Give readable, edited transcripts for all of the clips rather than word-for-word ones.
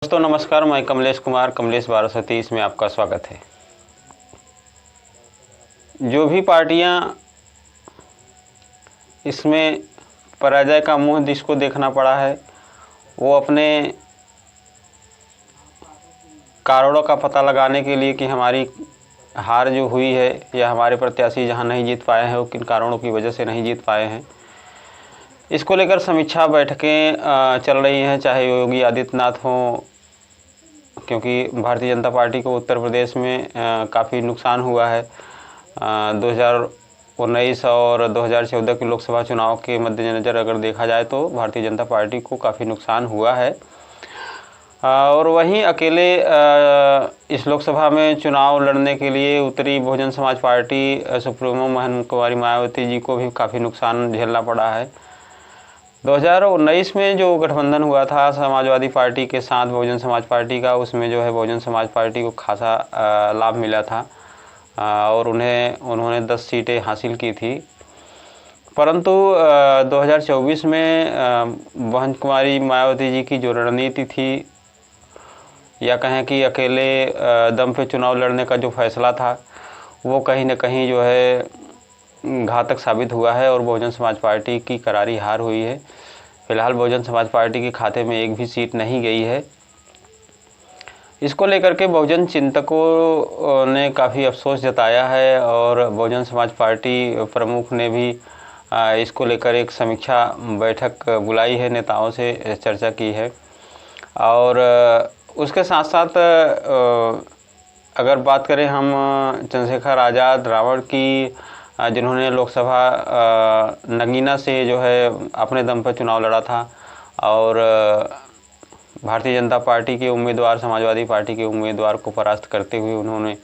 दोस्तों नमस्कार, मैं कमलेश कुमार, कमलेश 1230 में आपका स्वागत है। जो भी पार्टियां इसमें पराजय का मुंह जिसको देखना पड़ा है, वो अपने कारणों का पता लगाने के लिए कि हमारी हार जो हुई है या हमारे प्रत्याशी जहां नहीं जीत पाए हैं वो किन कारणों की वजह से नहीं जीत पाए हैं, इसको लेकर समीक्षा बैठकें चल रही हैं। चाहे योगी आदित्यनाथ हों, क्योंकि भारतीय जनता पार्टी को उत्तर प्रदेश में काफ़ी नुकसान हुआ है। 2019 और 2014 के लोकसभा चुनाव के मद्देनज़र अगर देखा जाए तो भारतीय जनता पार्टी को काफ़ी नुकसान हुआ है। और वहीं अकेले इस लोकसभा में चुनाव लड़ने के लिए उतरी बहुजन समाज पार्टी सुप्रीमो महन कुमारी मायावती जी को भी काफ़ी नुकसान झेलना पड़ा है। 2019 में जो गठबंधन हुआ था समाजवादी पार्टी के साथ बहुजन समाज पार्टी का, उसमें जो है बहुजन समाज पार्टी को खासा लाभ मिला था और उन्होंने 10 सीटें हासिल की थी। परंतु 2024 में बहन कुमारी मायावती जी की जो रणनीति थी, या कहें कि अकेले दम पे चुनाव लड़ने का जो फैसला था, वो कहीं न कहीं जो है घातक साबित हुआ है और बहुजन समाज पार्टी की करारी हार हुई है। फिलहाल बहुजन समाज पार्टी के खाते में एक भी सीट नहीं गई है। इसको लेकर के बहुजन चिंतकों ने काफ़ी अफसोस जताया है और बहुजन समाज पार्टी प्रमुख ने भी इसको लेकर एक समीक्षा बैठक बुलाई है, नेताओं से चर्चा की है। और उसके साथ साथ अगर बात करें हम चंद्रशेखर आज़ाद रावण की, जिन्होंने लोकसभा नगीना से जो है अपने दम पर चुनाव लड़ा था और भारतीय जनता पार्टी के उम्मीदवार, समाजवादी पार्टी के उम्मीदवार को परास्त करते हुए उन्होंने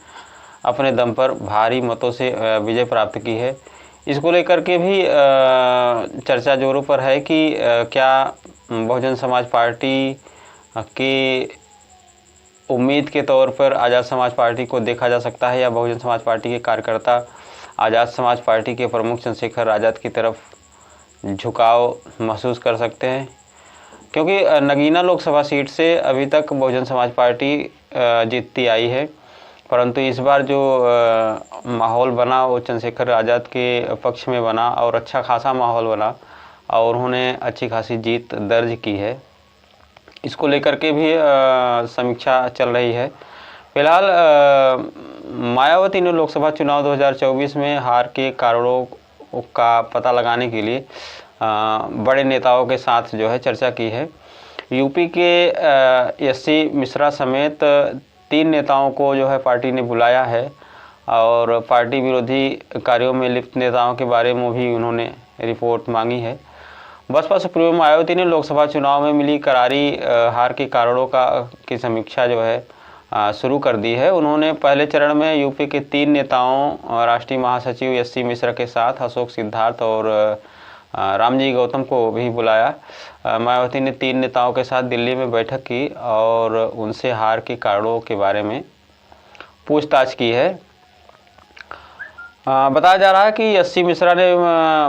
अपने दम पर भारी मतों से विजय प्राप्त की है। इसको लेकर के भी चर्चा जोरों पर है कि क्या बहुजन समाज पार्टी की उम्मीद के तौर पर आज़ाद समाज पार्टी को देखा जा सकता है, या बहुजन समाज पार्टी के कार्यकर्ता आज़ाद समाज पार्टी के प्रमुख चंद्रशेखर आज़ाद की तरफ झुकाव महसूस कर सकते हैं। क्योंकि नगीना लोकसभा सीट से अभी तक बहुजन समाज पार्टी जीतती आई है, परंतु इस बार जो माहौल बना वो चंद्रशेखर आज़ाद के पक्ष में बना और अच्छा खासा माहौल बना और उन्होंने अच्छी खासी जीत दर्ज की है। इसको लेकर के भी समीक्षा चल रही है। फिलहाल मायावती ने लोकसभा चुनाव 2024 में हार के कारणों का पता लगाने के लिए बड़े नेताओं के साथ जो है चर्चा की है। यूपी के एससी मिश्रा समेत 3 नेताओं को जो है पार्टी ने बुलाया है और पार्टी विरोधी कार्यों में लिप्त नेताओं के बारे में भी उन्होंने रिपोर्ट मांगी है। बसपा सुप्रीमो मायावती ने लोकसभा चुनाव में मिली करारी हार के कारणों की समीक्षा जो है शुरू कर दी है। उन्होंने पहले चरण में यूपी के 3 नेताओं, राष्ट्रीय महासचिव एससी मिश्रा के साथ अशोक सिद्धार्थ और रामजी गौतम को भी बुलाया। मायावती ने 3 नेताओं के साथ दिल्ली में बैठक की और उनसे हार के कारणों के बारे में पूछताछ की है। बताया जा रहा है कि एससी मिश्रा ने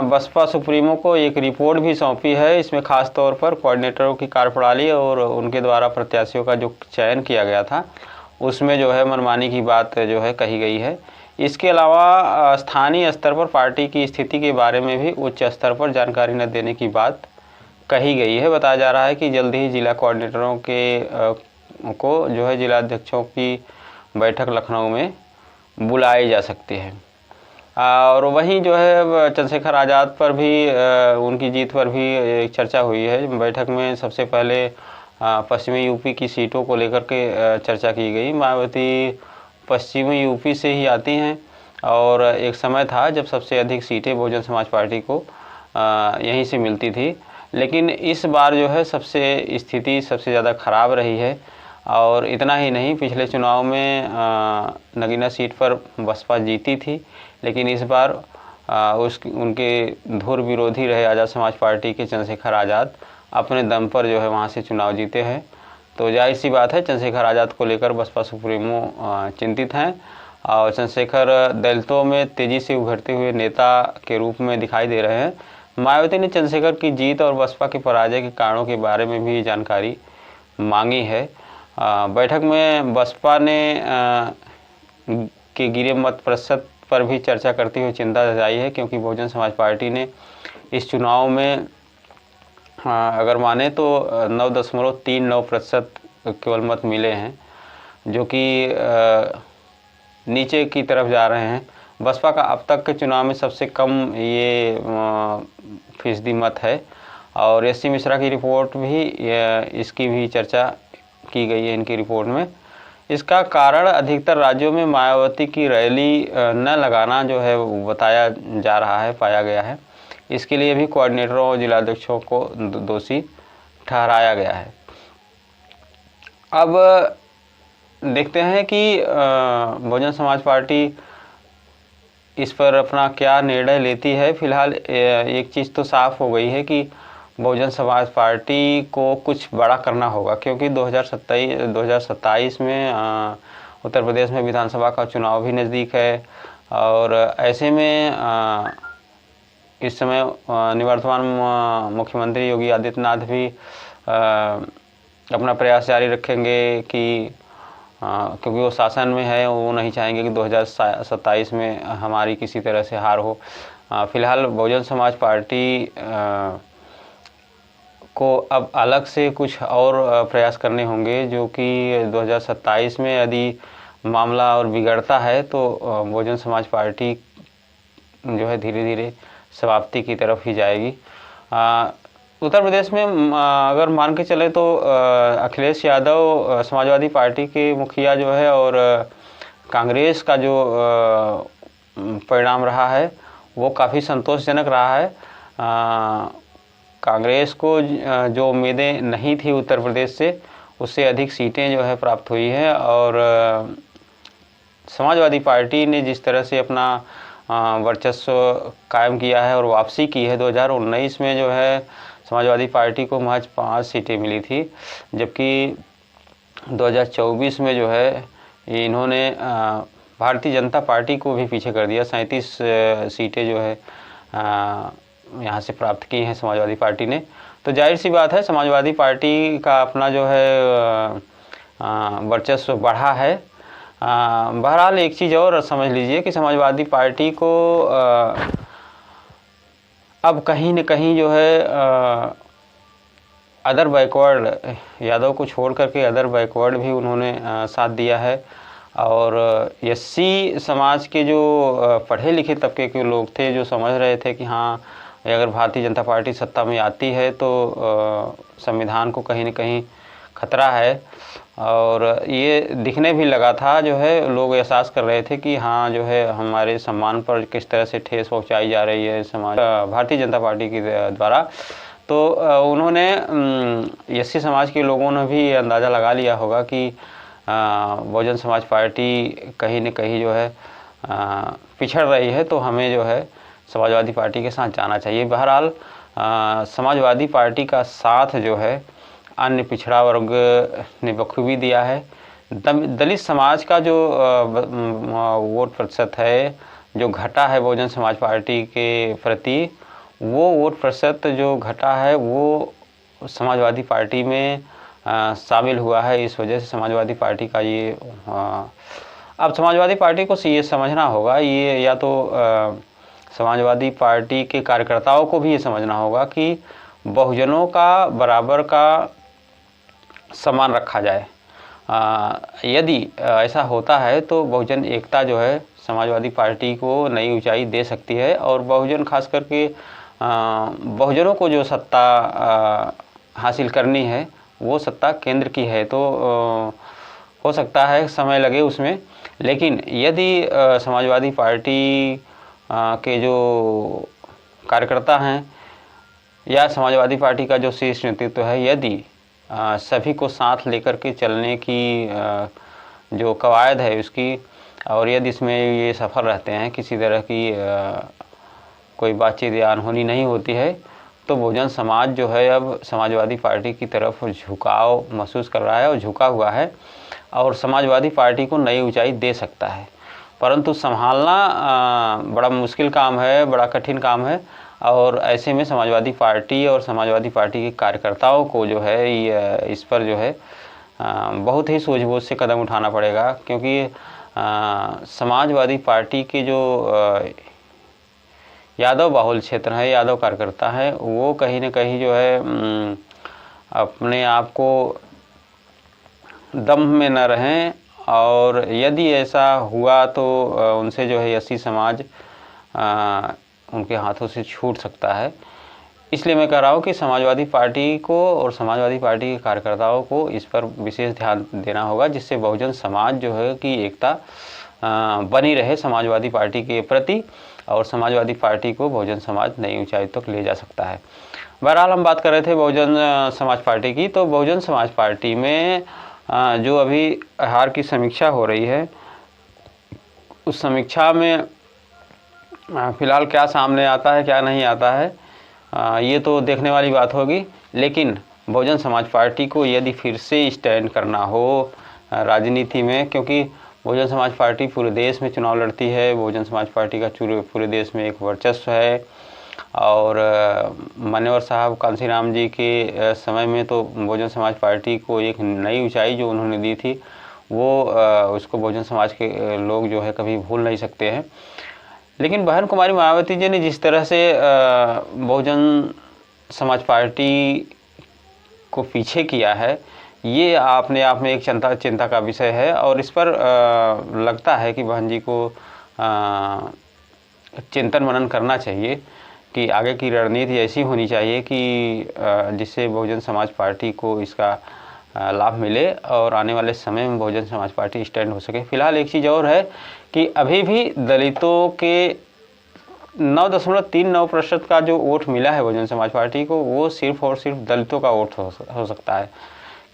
बसपा सुप्रीमो को एक रिपोर्ट भी सौंपी है। इसमें खास तौर पर कोऑर्डिनेटरों की कार्यप्रणाली और उनके द्वारा प्रत्याशियों का जो चयन किया गया था, उसमें जो है मनमानी की बात जो है कही गई है। इसके अलावा स्थानीय स्तर पर पार्टी की स्थिति के बारे में भी उच्च स्तर पर जानकारी न देने की बात कही गई है। बताया जा रहा है कि जल्द ही जिला कोऑर्डिनेटरों को जो है जिलाध्यक्षों की बैठक लखनऊ में बुलाई जा सकती है। और वहीं जो है चंद्रशेखर आज़ाद पर भी उनकी जीत पर भी एक चर्चा हुई है। बैठक में सबसे पहले पश्चिमी यूपी की सीटों को लेकर के चर्चा की गई। मायावती पश्चिमी यूपी से ही आती हैं और एक समय था जब सबसे अधिक सीटें बहुजन समाज पार्टी को यहीं से मिलती थी, लेकिन इस बार जो है स्थिति सबसे ज़्यादा ख़राब रही है। और इतना ही नहीं, पिछले चुनाव में नगीना सीट पर बसपा जीती थी, लेकिन इस बार उनके धुर विरोधी रहे आज़ाद समाज पार्टी के चंद्रशेखर आज़ाद अपने दम पर जो है वहाँ से चुनाव जीते हैं। तो जाहिर सी बात है, चंद्रशेखर आज़ाद को लेकर बसपा सुप्रीमो चिंतित हैं और चंद्रशेखर दलितों में तेज़ी से उभरते हुए नेता के रूप में दिखाई दे रहे हैं। मायावती ने चंद्रशेखर की जीत और बसपा के पराजय के कारणों के बारे में भी जानकारी मांगी है। बैठक में बसपा ने के गिरे मत प्रतिशत पर भी चर्चा करती हुई चिंता जताई है, क्योंकि बहुजन समाज पार्टी ने इस चुनाव में अगर माने तो 9.39% केवल मत मिले हैं, जो कि नीचे की तरफ जा रहे हैं। बसपा का अब तक के चुनाव में सबसे कम ये फीसदी मत है। और एस.सी. मिश्रा की रिपोर्ट भी इसकी भी चर्चा की गई है इनकी रिपोर्ट में। इसका कारण अधिकतर राज्यों में मायावती की रैली न लगाना जो है वो बताया जा रहा है, पाया गया है। इसके लिए भी कोऑर्डिनेटरों और जिलाध्यक्षों को दोषी ठहराया गया है। अब देखते हैं कि बहुजन समाज पार्टी इस पर अपना क्या निर्णय लेती है। फिलहाल एक चीज़ तो साफ हो गई है कि बहुजन समाज पार्टी को कुछ बड़ा करना होगा, क्योंकि 2027 में उत्तर प्रदेश में विधानसभा का चुनाव भी नज़दीक है। और ऐसे में इस समय निवर्तमान मुख्यमंत्री योगी आदित्यनाथ भी अपना प्रयास जारी रखेंगे कि क्योंकि वो शासन में है, वो नहीं चाहेंगे कि 2027 में हमारी किसी तरह से हार हो। फिलहाल बहुजन समाज पार्टी को अब अलग से कुछ और प्रयास करने होंगे, जो कि 2027 में यदि मामला और बिगड़ता है तो बहुजन समाज पार्टी जो है धीरे धीरे समाप्ति की तरफ ही जाएगी। उत्तर प्रदेश में अगर मान के चले तो अखिलेश यादव समाजवादी पार्टी के मुखिया जो है, और कांग्रेस का जो परिणाम रहा है वो काफ़ी संतोषजनक रहा है। कांग्रेस को जो उम्मीदें नहीं थी उत्तर प्रदेश से, उससे अधिक सीटें जो है प्राप्त हुई है। और समाजवादी पार्टी ने जिस तरह से अपना वर्चस्व कायम किया है और वापसी की है, 2019 में जो है समाजवादी पार्टी को महज 5 सीटें मिली थी, जबकि 2024 में जो है इन्होंने भारतीय जनता पार्टी को भी पीछे कर दिया। 37 सीटें जो है यहाँ से प्राप्त की हैं समाजवादी पार्टी ने। तो जाहिर सी बात है समाजवादी पार्टी का अपना जो है वर्चस्व बढ़ा है। बहरहाल एक चीज़ और समझ लीजिए कि समाजवादी पार्टी को अब कहीं न कहीं जो है अदर बैकवर्ड, यादव को छोड़ करके अदर बैकवर्ड भी उन्होंने साथ दिया है। और एससी समाज के जो पढ़े लिखे तबके के लोग थे, जो समझ रहे थे कि हाँ अगर भारतीय जनता पार्टी सत्ता में आती है तो संविधान को कहीं न कहीं खतरा है, और ये दिखने भी लगा था, जो है लोग एहसास कर रहे थे कि हाँ जो है हमारे सम्मान पर किस तरह से ठेस पहुंचाई जा रही है समाज भारतीय जनता पार्टी के द्वारा। तो उन्होंने एससी समाज के लोगों ने भी अंदाज़ा लगा लिया होगा कि बहुजन समाज पार्टी कहीं न कहीं जो है पिछड़ रही है, तो हमें जो है समाजवादी पार्टी के साथ जाना चाहिए। बहरहाल समाजवादी पार्टी का साथ जो है अन्य पिछड़ा वर्ग ने बखूबी दिया है। दलित समाज का जो वोट प्रतिशत है जो घटा है बहुजन समाज पार्टी के प्रति, वो वोट प्रतिशत जो घटा है वो समाजवादी पार्टी में शामिल हुआ है। इस वजह से समाजवादी पार्टी का ये अब समाजवादी पार्टी को ये समझना होगा, ये या तो समाजवादी पार्टी के कार्यकर्ताओं को भी ये समझना होगा कि बहुजनों का बराबर का सम्मान रखा जाए। यदि ऐसा होता है तो बहुजन एकता जो है समाजवादी पार्टी को नई ऊंचाई दे सकती है, और बहुजन खास करके बहुजनों को जो सत्ता हासिल करनी है वो सत्ता केंद्र की है। तो हो सकता है समय लगे उसमें, लेकिन यदि समाजवादी पार्टी के जो कार्यकर्ता हैं या समाजवादी पार्टी का जो शीर्ष नेतृत्व है, यदि सभी को साथ लेकर के चलने की जो कवायद है उसकी, और यदि इसमें ये सफल रहते हैं, किसी तरह की कोई बातचीत या अनहोनी नहीं होती है, तो बहुजन समाज जो है अब समाजवादी पार्टी की तरफ झुकाव महसूस कर रहा है और झुका हुआ है, और समाजवादी पार्टी को नई ऊंचाई दे सकता है। परंतु संभालना बड़ा मुश्किल काम है, बड़ा कठिन काम है, और ऐसे में समाजवादी पार्टी और समाजवादी पार्टी के कार्यकर्ताओं को जो है इस पर जो है बहुत ही सूझबूझ से कदम उठाना पड़ेगा, क्योंकि समाजवादी पार्टी के जो यादव बाहुल क्षेत्र है, यादव कार्यकर्ता है, वो कहीं न कहीं जो है अपने आप को दम में न रहें, और यदि ऐसा हुआ तो उनसे जो है एससी समाज उनके हाथों से छूट सकता है। इसलिए मैं कह रहा हूँ कि समाजवादी पार्टी को और समाजवादी पार्टी के कार्यकर्ताओं को इस पर विशेष ध्यान देना होगा, जिससे बहुजन समाज जो है कि एकता बनी रहे समाजवादी पार्टी के प्रति, और समाजवादी पार्टी को बहुजन समाज नई ऊंचाई तक ले जा सकता है। बहरहाल हम बात कर रहे थे बहुजन समाज पार्टी की, तो बहुजन समाज पार्टी में जो अभी हार की समीक्षा हो रही है, उस समीक्षा में फ़िलहाल क्या सामने आता है क्या नहीं आता है, ये तो देखने वाली बात होगी। लेकिन बहुजन समाज पार्टी को यदि फिर से स्टैंड करना हो राजनीति में, क्योंकि बहुजन समाज पार्टी पूरे देश में चुनाव लड़ती है, बहुजन समाज पार्टी का पूरे देश में एक वर्चस्व है, और मान्यवर साहब कांसीराम जी के समय में तो बहुजन समाज पार्टी को एक नई ऊंचाई जो उन्होंने दी थी, वो उसको बहुजन समाज के लोग जो है कभी भूल नहीं सकते हैं। लेकिन बहन कुमारी मायावती जी ने जिस तरह से बहुजन समाज पार्टी को पीछे किया है, ये अपने आप में एक चिंता का विषय है, और इस पर लगता है कि बहन जी को चिंतन मनन करना चाहिए कि आगे की रणनीति ऐसी होनी चाहिए कि जिससे बहुजन समाज पार्टी को इसका लाभ मिले, और आने वाले समय में बहुजन समाज पार्टी स्टैंड हो सके। फिलहाल एक चीज़ और है कि अभी भी दलितों के 9.39% का जो वोट मिला है बहुजन समाज पार्टी को, वो सिर्फ और सिर्फ दलितों का वोट हो सकता है,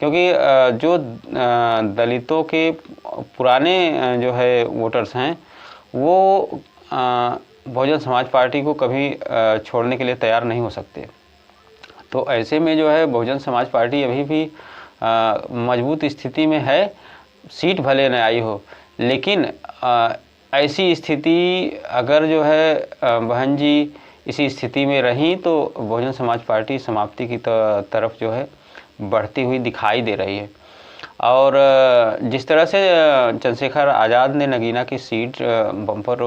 क्योंकि जो दलितों के पुराने जो है वोटर्स हैं, वो बहुजन समाज पार्टी को कभी छोड़ने के लिए तैयार नहीं हो सकते। तो ऐसे में जो है बहुजन समाज पार्टी अभी भी मजबूत स्थिति में है, सीट भले न आई हो, लेकिन ऐसी स्थिति अगर जो है बहन जी इसी स्थिति में रहीं तो बहुजन समाज पार्टी समाप्ति की तरफ जो है बढ़ती हुई दिखाई दे रही है। और जिस तरह से चंद्रशेखर आज़ाद ने नगीना की सीट बम्पर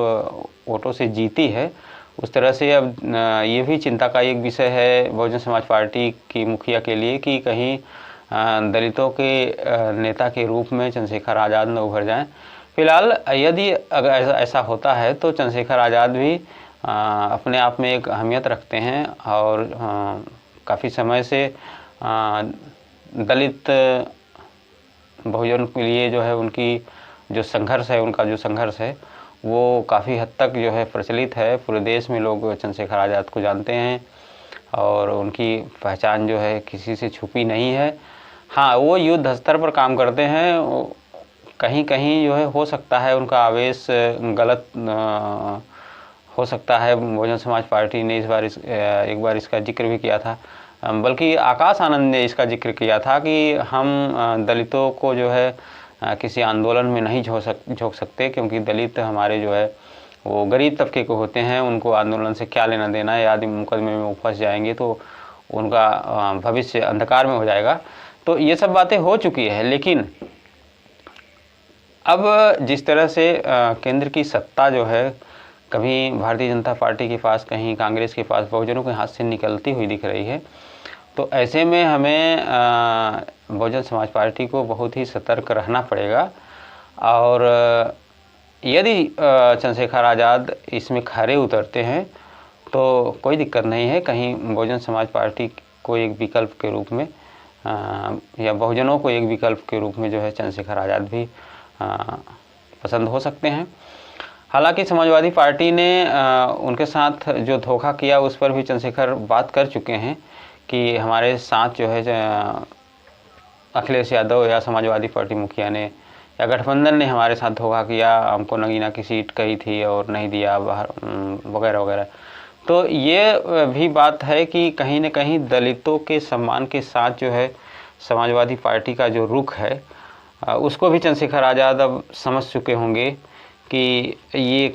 वोटों से जीती है, उस तरह से अब ये भी चिंता का एक विषय है बहुजन समाज पार्टी की मुखिया के लिए कि कहीं दलितों के नेता के रूप में चंद्रशेखर आज़ाद न उभर जाएं। फिलहाल यदि अगर ऐसा होता है तो चंद्रशेखर आज़ाद भी अपने आप में एक अहमियत रखते हैं, और काफ़ी समय से दलित बहुजन के लिए जो है उनकी जो संघर्ष है, उनका जो संघर्ष है वो काफ़ी हद तक जो है प्रचलित है। पूरे देश में लोग चंद्रशेखर आज़ाद को जानते हैं, और उनकी पहचान जो है किसी से छुपी नहीं है। हाँ, वो युद्ध स्तर पर काम करते हैं, कहीं कहीं जो है हो सकता है उनका आवेश गलत हो सकता है। बहुजन समाज पार्टी ने एक बार इसका जिक्र भी किया था, बल्कि आकाश आनंद ने इसका जिक्र किया था कि हम दलितों को जो है किसी आंदोलन में नहीं झोंक सकते, क्योंकि दलित हमारे जो है वो गरीब तबके को होते हैं, उनको आंदोलन से क्या लेना देना है। यदि मुकदमे में वो फंस जाएंगे तो उनका भविष्य अंधकार में हो जाएगा। तो ये सब बातें हो चुकी है, लेकिन अब जिस तरह से केंद्र की सत्ता जो है कभी भारतीय जनता पार्टी के पास, कहीं कांग्रेस के पास, बहुजनों के हाथ से निकलती हुई दिख रही है, तो ऐसे में हमें बहुजन समाज पार्टी को बहुत ही सतर्क रहना पड़ेगा। और यदि चंद्रशेखर आज़ाद इसमें खरे उतरते हैं तो कोई दिक्कत नहीं है, कहीं बहुजन समाज पार्टी को एक विकल्प के रूप में या बहुजनों को एक विकल्प के रूप में जो है चंद्रशेखर आज़ाद भी पसंद हो सकते हैं। हालांकि समाजवादी पार्टी ने उनके साथ जो धोखा किया उस पर भी चंद्रशेखर बात कर चुके हैं कि हमारे साथ जो है अखिलेश यादव या समाजवादी पार्टी मुखिया ने या गठबंधन ने हमारे साथ धोखा किया, हमको नगीना की सीट कही थी और नहीं दिया बाहर वगैरह वगैरह। तो ये भी बात है कि कहीं न कहीं दलितों के सम्मान के साथ जो है समाजवादी पार्टी का जो रुख है उसको भी चंद्रशेखर आज़ाद अब समझ चुके होंगे कि ये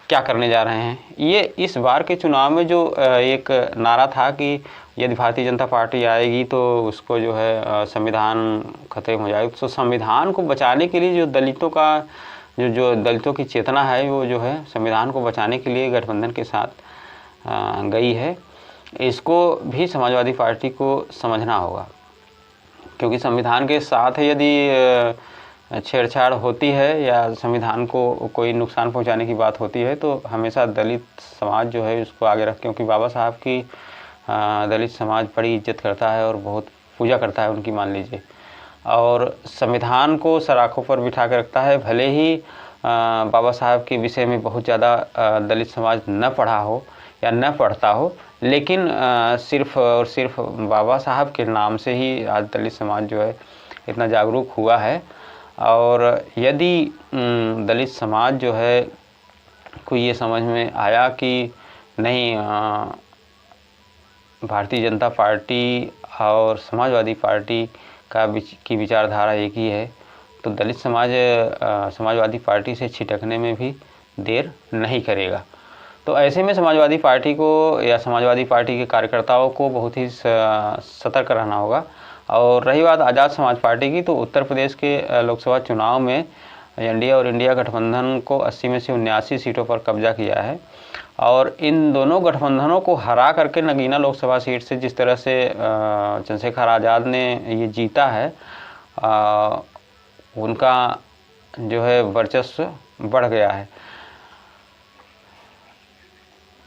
क्या करने जा रहे हैं। ये इस बार के चुनाव में जो एक नारा था कि यदि भारतीय जनता पार्टी आएगी तो उसको जो है संविधान खत्म हो जाएगा, तो संविधान को बचाने के लिए जो दलितों का जो दलितों की चेतना है वो जो है संविधान को बचाने के लिए गठबंधन के साथ गई है। इसको भी समाजवादी पार्टी को समझना होगा, क्योंकि संविधान के साथ यदि छेड़छाड़ होती है या संविधान को कोई नुकसान पहुंचाने की बात होती है तो हमेशा दलित समाज जो है उसको आगे रख, क्योंकि बाबा साहब की दलित समाज बड़ी इज्जत करता है और बहुत पूजा करता है उनकी, मान लीजिए, और संविधान को सराखों पर बिठा कर रखता है। भले ही बाबा साहब के विषय में बहुत ज़्यादा दलित समाज न पढ़ा हो या न पढ़ता हो, लेकिन सिर्फ और सिर्फ बाबा साहब के नाम से ही आज दलित समाज जो है इतना जागरूक हुआ है। और यदि दलित समाज जो है को ये समझ में आया कि नहीं, भारतीय जनता पार्टी और समाजवादी पार्टी की विचारधारा एक ही है, तो दलित समाज समाजवादी पार्टी से छिटकने में भी देर नहीं करेगा। तो ऐसे में समाजवादी पार्टी को या समाजवादी पार्टी के कार्यकर्ताओं को बहुत ही सतर्क रहना होगा। और रही बात आज़ाद समाज पार्टी की, तो उत्तर प्रदेश के लोकसभा चुनाव में एनडीए और इंडिया गठबंधन को 80 में से 79 सीटों पर कब्जा किया है। और इन दोनों गठबंधनों को हरा करके नगीना लोकसभा सीट से जिस तरह से चंद्रशेखर आज़ाद ने ये जीता है, उनका जो है वर्चस्व बढ़ गया है।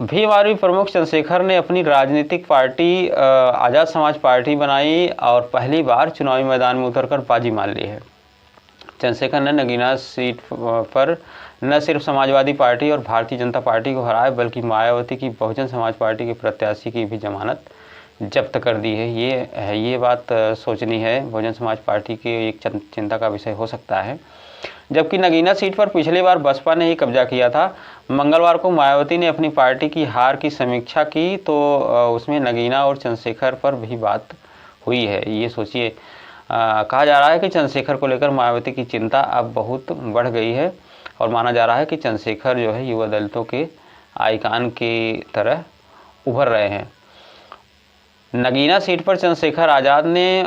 भीम आर्मी प्रमुख चंद्रशेखर ने अपनी राजनीतिक पार्टी आज़ाद समाज पार्टी बनाई और पहली बार चुनावी मैदान में उतरकर बाजी मार ली है। चंद्रशेखर ने नगीना सीट पर न सिर्फ समाजवादी पार्टी और भारतीय जनता पार्टी को हराया, बल्कि मायावती की बहुजन समाज पार्टी के प्रत्याशी की भी जमानत जब्त कर दी है। ये बात सोचनी है, बहुजन समाज पार्टी के एक चिंता का विषय हो सकता है। जबकि नगीना सीट पर पिछली बार बसपा ने ही कब्जा किया था। मंगलवार को मायावती ने अपनी पार्टी की हार की समीक्षा की, तो उसमें नगीना और चंद्रशेखर पर भी बात हुई है। ये सोचिए, कहा जा रहा है कि चंद्रशेखर को लेकर मायावती की चिंता अब बहुत बढ़ गई है और माना जा रहा है कि चंद्रशेखर जो है युवा दलितों के आइकान की तरह उभर रहे हैं। नगीना सीट पर चंद्रशेखर आज़ाद ने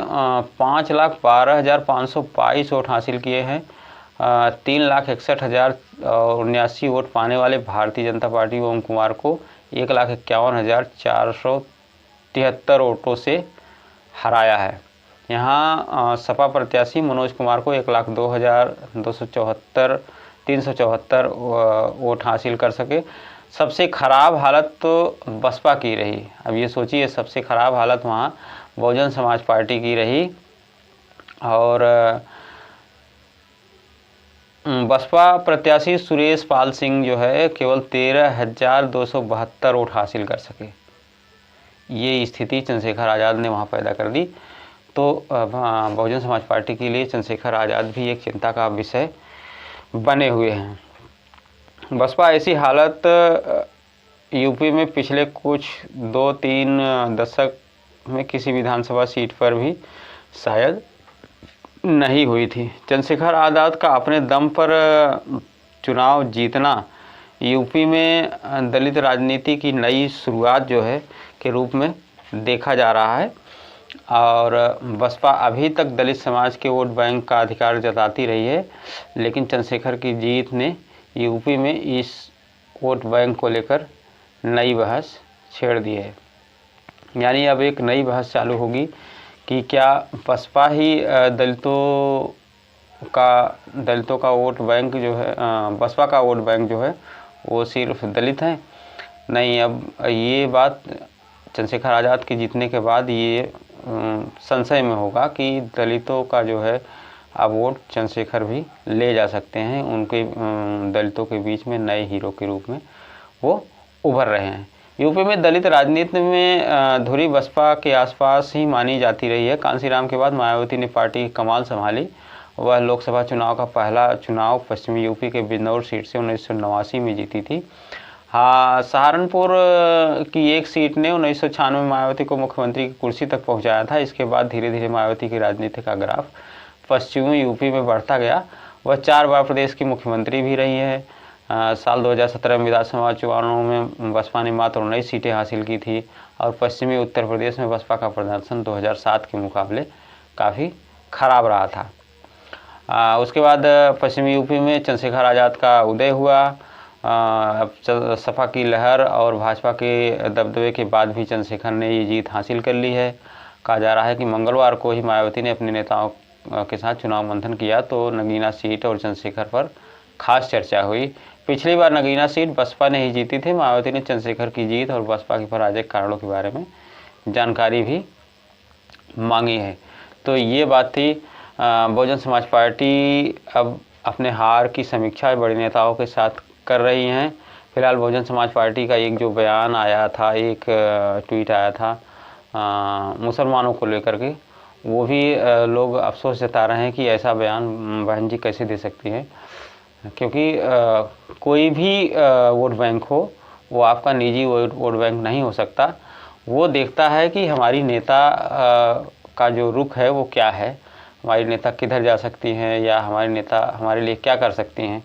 5,12,522 वोट हासिल किए हैं। 3,61,079 वोट पाने वाले भारतीय जनता पार्टी ओम कुमार को 1,51,473 वोटों से हराया है। यहाँ सपा प्रत्याशी मनोज कुमार को 1,02,374 वोट हासिल कर सके। सबसे ख़राब हालत तो बसपा की रही। अब ये सोचिए, सबसे ख़राब हालत वहाँ बहुजन समाज पार्टी की रही और बसपा प्रत्याशी सुरेश पाल सिंह जो है केवल 13,272 वोट हासिल कर सके। ये स्थिति चंद्रशेखर आज़ाद ने वहाँ पैदा कर दी। तो बहुजन समाज पार्टी के लिए चंद्रशेखर आज़ाद भी एक चिंता का विषय बने हुए हैं। बसपा ऐसी हालत यूपी में पिछले कुछ 2-3 दशक में किसी विधानसभा सीट पर भी शायद नहीं हुई थी। चंद्रशेखर आज़ाद का अपने दम पर चुनाव जीतना यूपी में दलित राजनीति की नई शुरुआत जो है के रूप में देखा जा रहा है। और बसपा अभी तक दलित समाज के वोट बैंक का अधिकार जताती रही है, लेकिन चंद्रशेखर की जीत ने यूपी में इस वोट बैंक को लेकर नई बहस छेड़ दी है। यानी अब एक नई बहस चालू होगी कि क्या बसपा ही दलितों का वोट बैंक जो है, बसपा का वोट बैंक जो है वो सिर्फ दलित हैं। नहीं, अब ये बात चंद्रशेखर आज़ाद के जीतने के बाद ये संशय में होगा कि दलितों का जो है अब वोट चंद्रशेखर भी ले जा सकते हैं। उनके दलितों के बीच में नए हीरो के रूप में वो उभर रहे हैं। यूपी में दलित राजनीति में धुरी बसपा के आसपास ही मानी जाती रही है। कांसीराम के बाद मायावती ने पार्टी की कमान संभाली। वह लोकसभा चुनाव का पहला चुनाव पश्चिमी यूपी के बिजनौर सीट से 1989 में जीती थी। हाँ, सहारनपुर की एक सीट ने 1996 में मायावती को मुख्यमंत्री की कुर्सी तक पहुंचाया था। इसके बाद धीरे धीरे मायावती की राजनीति का ग्राफ पश्चिमी यूपी में बढ़ता गया। वह 4 बार प्रदेश की मुख्यमंत्री भी रही है। साल 2017 में विधानसभा चुनावों में बसपा ने मात्र 19 सीटें हासिल की थी और पश्चिमी उत्तर प्रदेश में बसपा का प्रदर्शन 2007 के मुकाबले काफ़ी खराब रहा था। उसके बाद पश्चिमी यूपी में चंद्रशेखर आज़ाद का उदय हुआ। अब सपा की लहर और भाजपा के दबदबे के बाद भी चंद्रशेखर ने ये जीत हासिल कर ली है। कहा जा रहा है कि मंगलवार को ही मायावती ने अपने नेताओं के साथ चुनाव मंथन किया तो नगीना सीट और चंद्रशेखर पर खास चर्चा हुई। पिछली बार नगीना सीट बसपा ने ही जीती थी। मायावती ने चंद्रशेखर की जीत और बसपा की पराजय के कारणों के बारे में जानकारी भी मांगी है। तो ये बात थी। बहुजन समाज पार्टी अब अपने हार की समीक्षा बड़े नेताओं के साथ कर रही हैं। फिलहाल बहुजन समाज पार्टी का एक जो बयान आया था, एक ट्वीट आया था मुसलमानों को लेकर के, वो भी लोग अफसोस जता रहे हैं कि ऐसा बयान बहन जी कैसे दे सकती हैं, क्योंकि कोई भी वोट बैंक हो वो आपका निजी वोट बैंक नहीं हो सकता। वो देखता है कि हमारी नेता का जो रुख है वो क्या है, हमारी नेता किधर जा सकती हैं या हमारी नेता हमारे लिए क्या कर सकती हैं।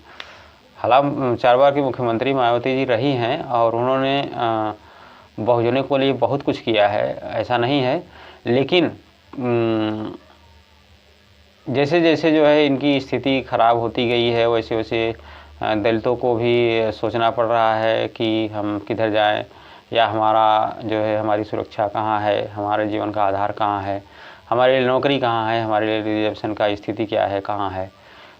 हालांकि 4 बार की मुख्यमंत्री मायावती जी रही हैं और उन्होंने बहुजनों के लिए बहुत कुछ किया है, ऐसा नहीं है। लेकिन जैसे जैसे जो है इनकी स्थिति ख़राब होती गई है वैसे वैसे दलितों को भी सोचना पड़ रहा है कि हम किधर जाएं या हमारा जो है हमारी सुरक्षा कहाँ है, हमारे जीवन का आधार कहाँ है, हमारे लिए नौकरी कहाँ है, हमारे लिए रिजर्वेशन का स्थिति क्या है, कहाँ है।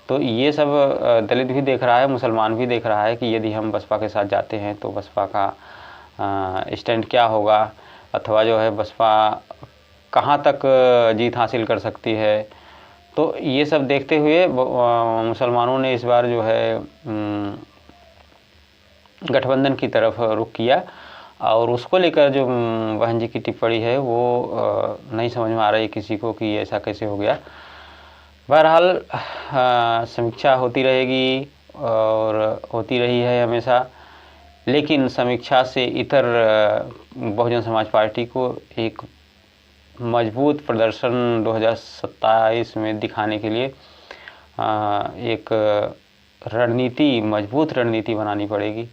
तो ये सब दलित भी देख रहा है, मुसलमान भी देख रहा है कि यदि हम बसपा के साथ जाते हैं तो बसपा का स्टैंड क्या होगा, अथवा जो है बसपा कहाँ तक जीत हासिल कर सकती है। तो ये सब देखते हुए मुसलमानों ने इस बार जो है गठबंधन की तरफ रुख किया और उसको लेकर जो बहन जी की टिप्पणी है वो नहीं समझ में आ रही किसी को कि ऐसा कैसे हो गया। बहरहाल समीक्षा होती रहेगी और होती रही है हमेशा, लेकिन समीक्षा से इतर बहुजन समाज पार्टी को एक मजबूत प्रदर्शन 2027 में दिखाने के लिए एक मजबूत रणनीति बनानी पड़ेगी।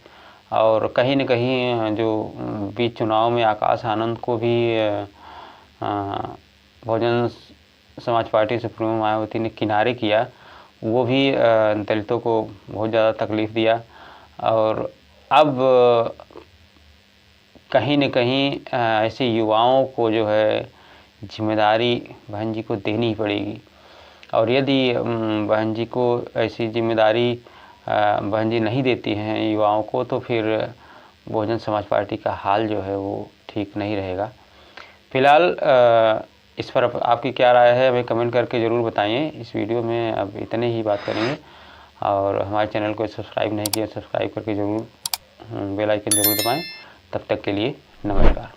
और कहीं न कहीं जो बीच चुनाव में आकाश आनंद को भी बहुजन समाज पार्टी सुप्रीमो मायावती ने किनारे किया, वो भी दलितों को बहुत ज़्यादा तकलीफ़ दिया। और अब कहीं न कहीं ऐसे युवाओं को जो है जिम्मेदारी बहन जी को देनी ही पड़ेगी। और यदि बहन जी को ऐसी जिम्मेदारी बहन जी नहीं देती हैं युवाओं को, तो फिर बहुजन समाज पार्टी का हाल जो है वो ठीक नहीं रहेगा। फिलहाल इस पर आपकी क्या राय है हमें कमेंट करके ज़रूर बताइए। इस वीडियो में अब इतने ही बात करेंगे और हमारे चैनल को सब्सक्राइब नहीं किया सब्सक्राइब करके ज़रूर बेल आइकन ज़रूर दबाएं। तब तक के लिए नमस्कार।